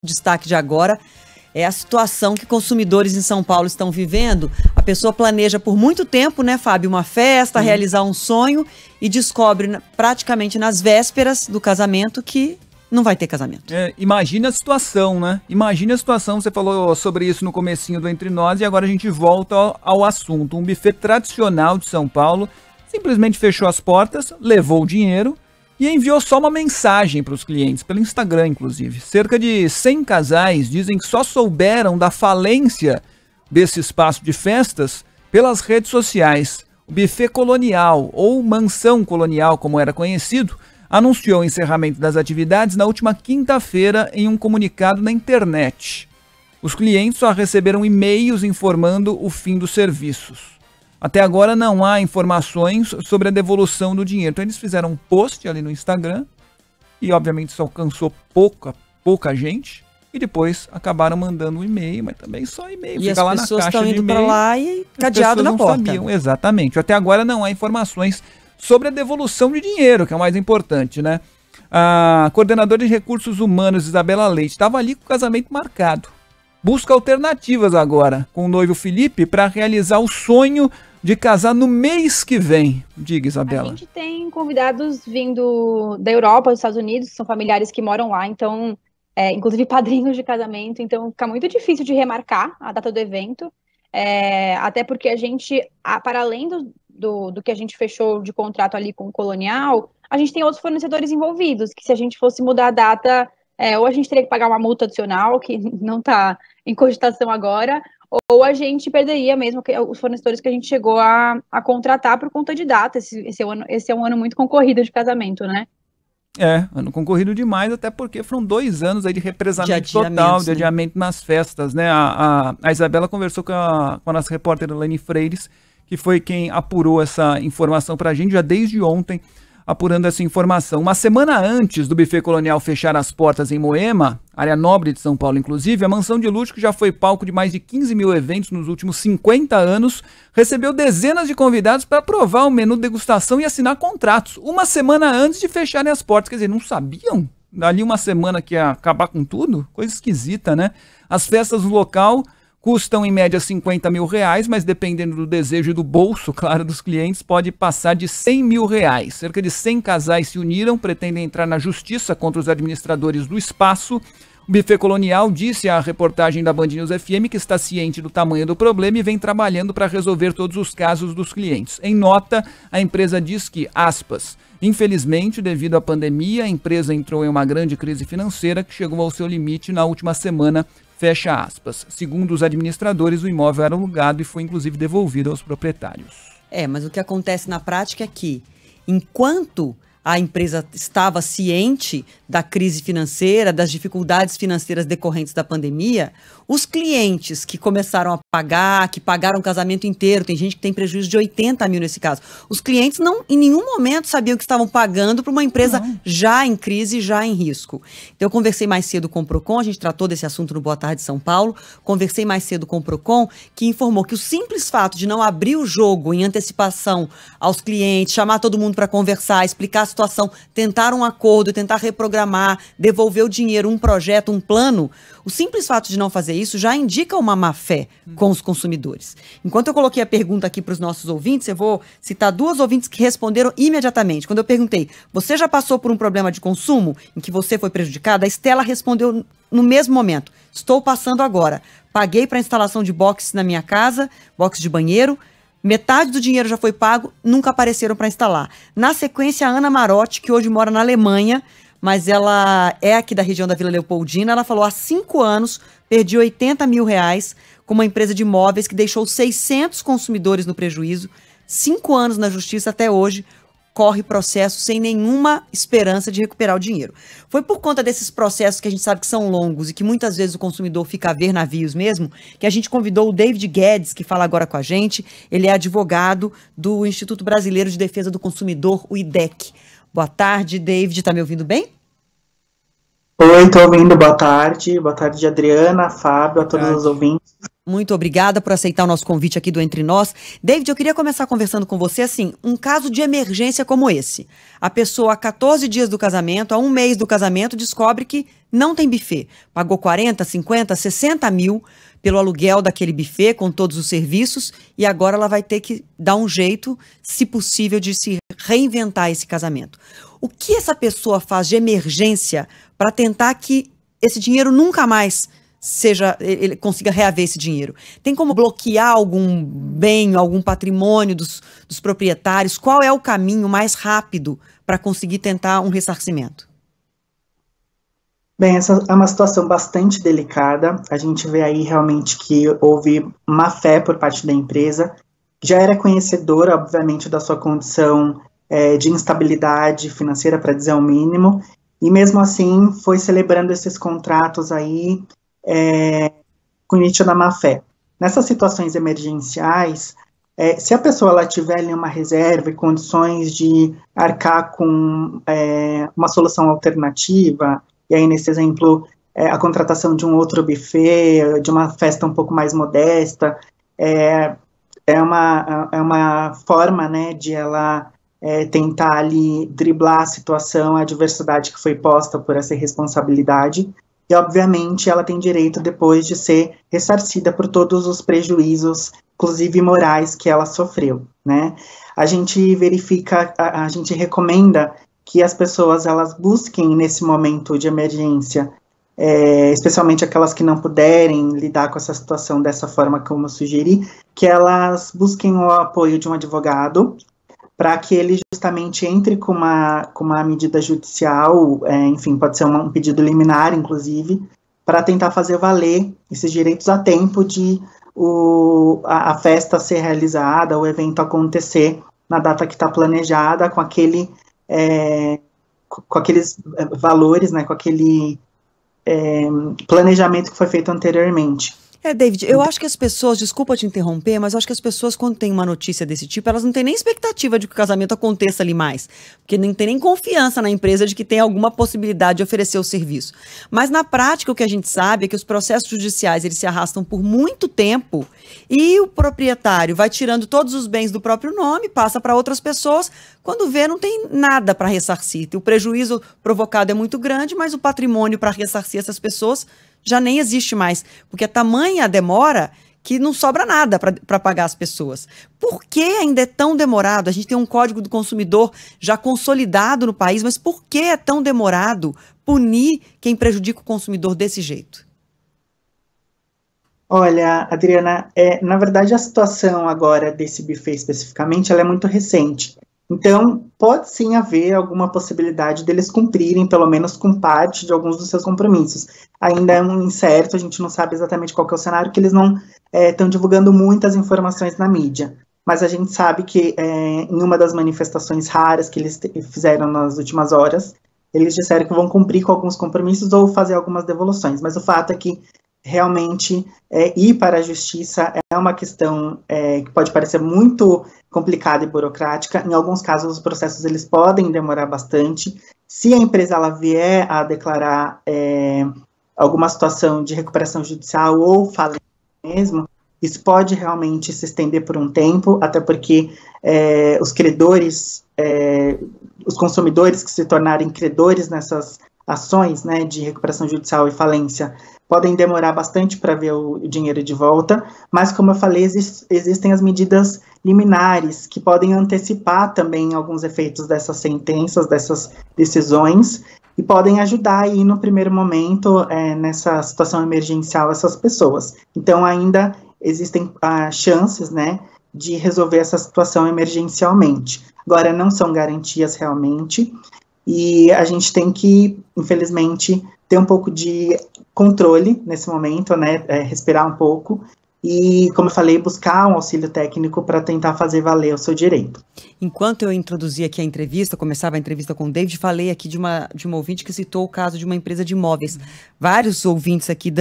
destaque de agora é a situação que consumidores em São Paulo estão vivendo. A pessoa planeja por muito tempo, né, Fábio, uma festa, realizar um sonho e descobre praticamente nas vésperas do casamento que não vai ter casamento. Imagina a situação, né? Imagina a situação, você falou sobre isso no comecinho do Entre Nós e agora a gente volta ao assunto. Um buffet tradicional de São Paulo simplesmente fechou as portas, levou o dinheiro e enviou só uma mensagem para os clientes, pelo Instagram, inclusive. Cerca de 100 casais dizem que só souberam da falência desse espaço de festas pelas redes sociais. O Buffet Colonial, ou Mansão Colonial, como era conhecido, anunciou o encerramento das atividades na última quinta-feira em um comunicado na internet. Os clientes só receberam e-mails informando o fim dos serviços. Até agora não há informações sobre a devolução do dinheiro. Então eles fizeram um post ali no Instagram e obviamente isso alcançou pouca gente e depois acabaram mandando um e-mail, mas também só e-mail. E as pessoas estão indo para lá e cadeado na porta. Sabiam, exatamente. Até agora não há informações sobre a devolução de dinheiro, que é o mais importante, né? A coordenadora de recursos humanos, Isabela Leite, estava ali com o casamento marcado. Busca alternativas agora com o noivo Felipe para realizar o sonho de casar no mês que vem. Diga, Isabela. A gente tem convidados vindo da Europa, dos Estados Unidos, que são familiares que moram lá, então, inclusive padrinhos de casamento, então fica muito difícil de remarcar a data do evento, até porque a gente, para além do que a gente fechou de contrato ali com o Colonial, a gente tem outros fornecedores envolvidos, que se a gente fosse mudar a data, ou a gente teria que pagar uma multa adicional, que não está em cogitação agora, ou a gente perderia mesmo os fornecedores que a gente chegou a contratar por conta de data. Esse é um ano muito concorrido de casamento, né? Ano concorrido demais, até porque foram 2 anos aí de represamento total, de adiamento nas festas, né? A Isabela conversou com a nossa repórter Elaine Freires, que foi quem apurou essa informação pra gente já desde ontem, apurando essa informação. Uma semana antes do Buffet Colonial fechar as portas em Moema, área nobre de São Paulo inclusive, a mansão de luxo, que já foi palco de mais de 15 mil eventos nos últimos 50 anos, recebeu dezenas de convidados para provar o menu de degustação e assinar contratos, uma semana antes de fecharem as portas. Quer dizer, não sabiam? Dali uma semana que ia acabar com tudo? Coisa esquisita, né? As festas no local custam em média 50 mil reais, mas dependendo do desejo e do bolso, claro, dos clientes, pode passar de 100 mil reais. Cerca de 100 casais se uniram, pretendem entrar na justiça contra os administradores do espaço. O Buffet Colonial disse à reportagem da Band News FM que está ciente do tamanho do problema e vem trabalhando para resolver todos os casos dos clientes. Em nota, a empresa diz que, aspas, infelizmente, devido à pandemia, a empresa entrou em uma grande crise financeira que chegou ao seu limite na última semana, fecha aspas. Segundo os administradores, o imóvel era alugado e foi inclusive devolvido aos proprietários. Mas o que acontece na prática é que, enquanto a empresa estava ciente da crise financeira, das dificuldades financeiras decorrentes da pandemia, os clientes que começaram a pagar, que pagaram o casamento inteiro, tem gente que tem prejuízo de 80 mil nesse caso, os clientes não, em nenhum momento sabiam que estavam pagando para uma empresa já em crise, já em risco. Então eu conversei mais cedo com o Procon, a gente tratou desse assunto no Boa Tarde São Paulo, conversei mais cedo com o Procon, que informou que o simples fato de não abrir o jogo em antecipação aos clientes, chamar todo mundo para conversar, explicar a situação, tentar um acordo, tentar reprogramar, devolver o dinheiro, um projeto, um plano, o simples fato de não fazer isso já indica uma má-fé com os consumidores. Enquanto eu coloquei a pergunta aqui para os nossos ouvintes, eu vou citar 2 ouvintes que responderam imediatamente. Quando eu perguntei, você já passou por um problema de consumo em que você foi prejudicada? A Estela respondeu no mesmo momento, estou passando agora. Paguei para a instalação de box na minha casa, box de banheiro, metade do dinheiro já foi pago, nunca apareceram para instalar. Na sequência, a Ana Marotti, que hoje mora na Alemanha, mas ela é aqui da região da Vila Leopoldina, ela falou, há 5 anos, perdi 80 mil reais com uma empresa de imóveis que deixou 600 consumidores no prejuízo, 5 anos na justiça até hoje, corre processo sem nenhuma esperança de recuperar o dinheiro. Foi por conta desses processos que a gente sabe que são longos e que muitas vezes o consumidor fica a ver navios mesmo, que a gente convidou o David Guedes, que fala agora com a gente. Ele é advogado do Instituto Brasileiro de Defesa do Consumidor, o IDEC. Boa tarde, David. Tá me ouvindo bem? Oi, tô ouvindo. Boa tarde. Boa tarde, Adriana, Fábio, a todos os ouvintes. Muito obrigada por aceitar o nosso convite aqui do Entre Nós. David, eu queria começar conversando com você, assim, um caso de emergência como esse. A pessoa, há 14 dias do casamento, há um mês do casamento, descobre que não tem buffet. Pagou 40, 50, 60 mil pelo aluguel daquele buffet, com todos os serviços, e agora ela vai ter que dar um jeito, se possível, de se reinventar esse casamento. O que essa pessoa faz de emergência para tentar que esse dinheiro nunca mais ele consiga reaver esse dinheiro? Tem como bloquear algum bem, algum patrimônio dos proprietários? Qual é o caminho mais rápido para conseguir tentar um ressarcimento? Bem, essa é uma situação bastante delicada. A gente vê aí realmente que houve má fé por parte da empresa. Já era conhecedora, obviamente, da sua condição de instabilidade financeira, para dizer o mínimo, e mesmo assim foi celebrando esses contratos aí com nítida má fé. Nessas situações emergenciais, se a pessoa ela tiver ali uma reserva e condições de arcar com uma solução alternativa, e aí nesse exemplo a contratação de um outro buffet, de uma festa um pouco mais modesta, é uma forma, né, de ela tentar ali driblar a situação, a adversidade que foi posta por essa irresponsabilidade. E, obviamente, ela tem direito depois de ser ressarcida por todos os prejuízos, inclusive morais, que ela sofreu, né? A gente verifica, a gente recomenda que as pessoas, elas busquem nesse momento de emergência, especialmente aquelas que não puderem lidar com essa situação dessa forma como eu sugeri, que elas busquem o apoio de um advogado, para que ele justamente entre com uma medida judicial, enfim, pode ser um pedido liminar, inclusive, para tentar fazer valer esses direitos a tempo de a festa ser realizada, o evento acontecer na data que está planejada, com aqueles valores, né, com aquele planejamento que foi feito anteriormente. David, eu acho que as pessoas, desculpa te interromper, mas eu acho que as pessoas, quando tem uma notícia desse tipo, elas não têm nem expectativa de que o casamento aconteça ali mais, porque não tem nem confiança na empresa de que tem alguma possibilidade de oferecer o serviço. Mas na prática, o que a gente sabe é que os processos judiciais, eles se arrastam por muito tempo e o proprietário vai tirando todos os bens do próprio nome, passa para outras pessoas, quando vê não tem nada para ressarcir. O prejuízo provocado é muito grande, mas o patrimônio para ressarcir essas pessoas já nem existe mais, porque é tamanha a demora que não sobra nada para pagar as pessoas. Por que ainda é tão demorado? A gente tem um Código do Consumidor já consolidado no país, mas por que é tão demorado punir quem prejudica o consumidor desse jeito? Olha, Adriana, na verdade a situação agora desse buffet especificamente, ela é muito recente. Então, pode sim haver alguma possibilidade deles cumprirem, pelo menos com parte de alguns dos seus compromissos. Ainda é um incerto, a gente não sabe exatamente qual que é o cenário, que eles não estão divulgando muitas informações na mídia. Mas a gente sabe que em uma das manifestações raras que eles fizeram nas últimas horas, eles disseram que vão cumprir com alguns compromissos ou fazer algumas devoluções. Mas o fato é que realmente ir para a justiça é uma questão que pode parecer muito complicada e burocrática. Em alguns casos, os processos eles podem demorar bastante. Se a empresa ela vier a declarar alguma situação de recuperação judicial ou falência mesmo, isso pode realmente se estender por um tempo, até porque os credores, os consumidores que se tornarem credores nessas ações, né, de recuperação judicial e falência, podem demorar bastante para ver o dinheiro de volta, mas como eu falei, existem as medidas liminares que podem antecipar também alguns efeitos dessas sentenças, dessas decisões, e podem ajudar aí no primeiro momento, nessa situação emergencial, essas pessoas. Então ainda existem chances, né, de resolver essa situação emergencialmente. Agora, não são garantias realmente, e a gente tem que, infelizmente, ter um pouco de controle nesse momento, né, respirar um pouco e, como eu falei, buscar um auxílio técnico para tentar fazer valer o seu direito. Enquanto eu introduzia aqui a entrevista, começava a entrevista com o David, falei aqui de uma ouvinte que citou o caso de uma empresa de imóveis. Vários ouvintes aqui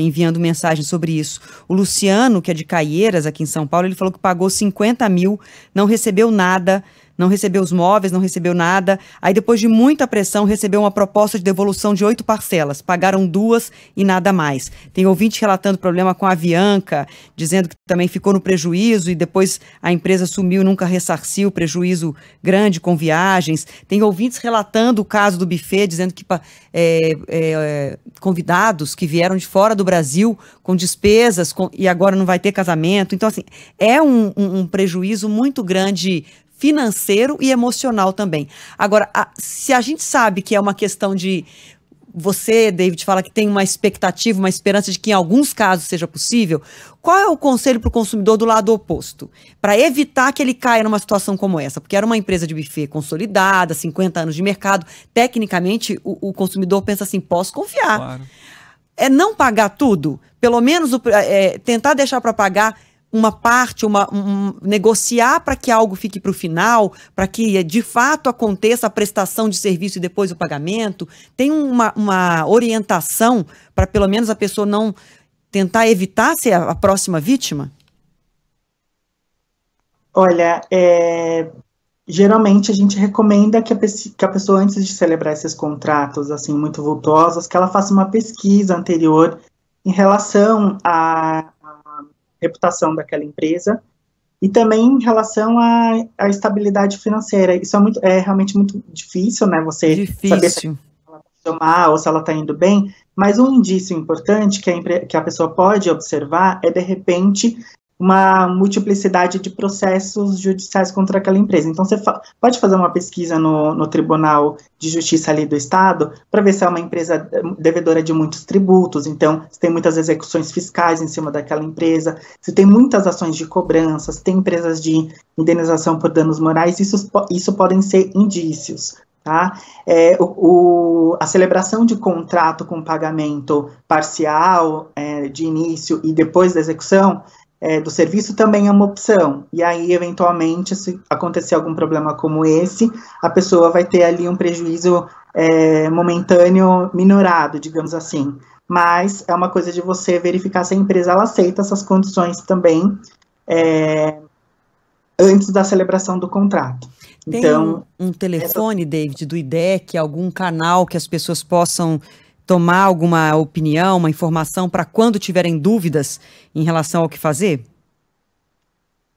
enviando mensagens sobre isso. O Luciano, que é de Caieiras, aqui em São Paulo, ele falou que pagou 50 mil, não recebeu nada, não recebeu os móveis, não recebeu nada. Aí, depois de muita pressão, recebeu uma proposta de devolução de 8 parcelas. Pagaram 2 e nada mais. Tem ouvinte relatando problema com a Avianca, dizendo que também ficou no prejuízo e depois a empresa sumiu e nunca ressarciu, prejuízo grande com viagens. Tem ouvintes relatando o caso do buffet, dizendo que convidados que vieram de fora do Brasil com despesas e agora não vai ter casamento. Então, assim, é um prejuízo muito grande financeiro e emocional também. Agora, se a gente sabe que é uma questão de... Você, David, fala que tem uma expectativa, uma esperança de que em alguns casos seja possível. Qual é o conselho para o consumidor do lado oposto? Para evitar que ele caia numa situação como essa? Porque era uma empresa de buffet consolidada, 50 anos de mercado. Tecnicamente, o consumidor pensa assim, posso confiar. Claro. É não pagar tudo, pelo menos tentar deixar para pagar uma parte, negociar para que algo fique para o final, para que de fato aconteça a prestação de serviço e depois o pagamento. Tem uma orientação para pelo menos a pessoa não tentar evitar ser a próxima vítima? Olha, geralmente a gente recomenda que a pessoa, antes de celebrar esses contratos assim muito vultuosos, que ela faça uma pesquisa anterior em relação à reputação daquela empresa e também em relação à estabilidade financeira. Isso é realmente muito difícil, né? Você saber se ela está indo mal ou se ela está indo bem, mas um indício importante que a pessoa pode observar é, de repente, uma multiplicidade de processos judiciais contra aquela empresa. Então, você pode fazer uma pesquisa no Tribunal de Justiça ali do Estado para ver se é uma empresa devedora de muitos tributos, então, se tem muitas execuções fiscais em cima daquela empresa, se tem muitas ações de cobrança, se tem empresas de indenização por danos morais, isso podem ser indícios. Tá? A celebração de contrato com pagamento parcial de início e depois da execução do serviço também é uma opção, e aí, eventualmente, se acontecer algum problema como esse, a pessoa vai ter ali um prejuízo momentâneo minorado, digamos assim, mas é uma coisa de você verificar se a empresa ela aceita essas condições também antes da celebração do contrato. Tem então, um telefone, David, do IDEC, algum canal que as pessoas possam tomar alguma opinião, uma informação para quando tiverem dúvidas em relação ao que fazer?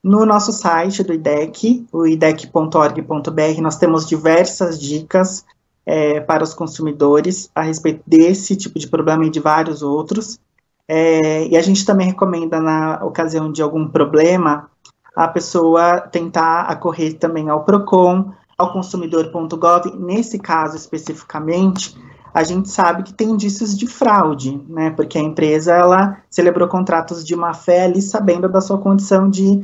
No nosso site do IDEC, o idec.org.br, nós temos diversas dicas para os consumidores a respeito desse tipo de problema e de vários outros. E a gente também recomenda, na ocasião de algum problema, a pessoa tentar acorrer também ao PROCON, ao consumidor.gov. Nesse caso especificamente, a gente sabe que tem indícios de fraude, né? Porque a empresa ela celebrou contratos de má fé ali sabendo da sua condição de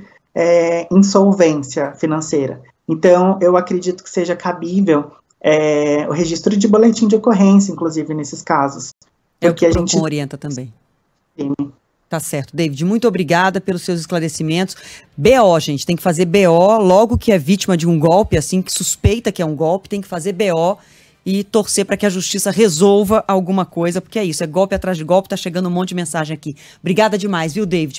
insolvência financeira. Então, eu acredito que seja cabível o registro de boletim de ocorrência, inclusive, nesses casos. Porque a gente orienta também. Sim. Tá certo, David, muito obrigada pelos seus esclarecimentos. BO, gente, tem que fazer BO logo que é vítima de um golpe, assim, que suspeita que é um golpe, tem que fazer BO e torcer para que a justiça resolva alguma coisa, porque é isso, é golpe atrás de golpe, tá chegando um monte de mensagem aqui. Obrigada demais, viu, David?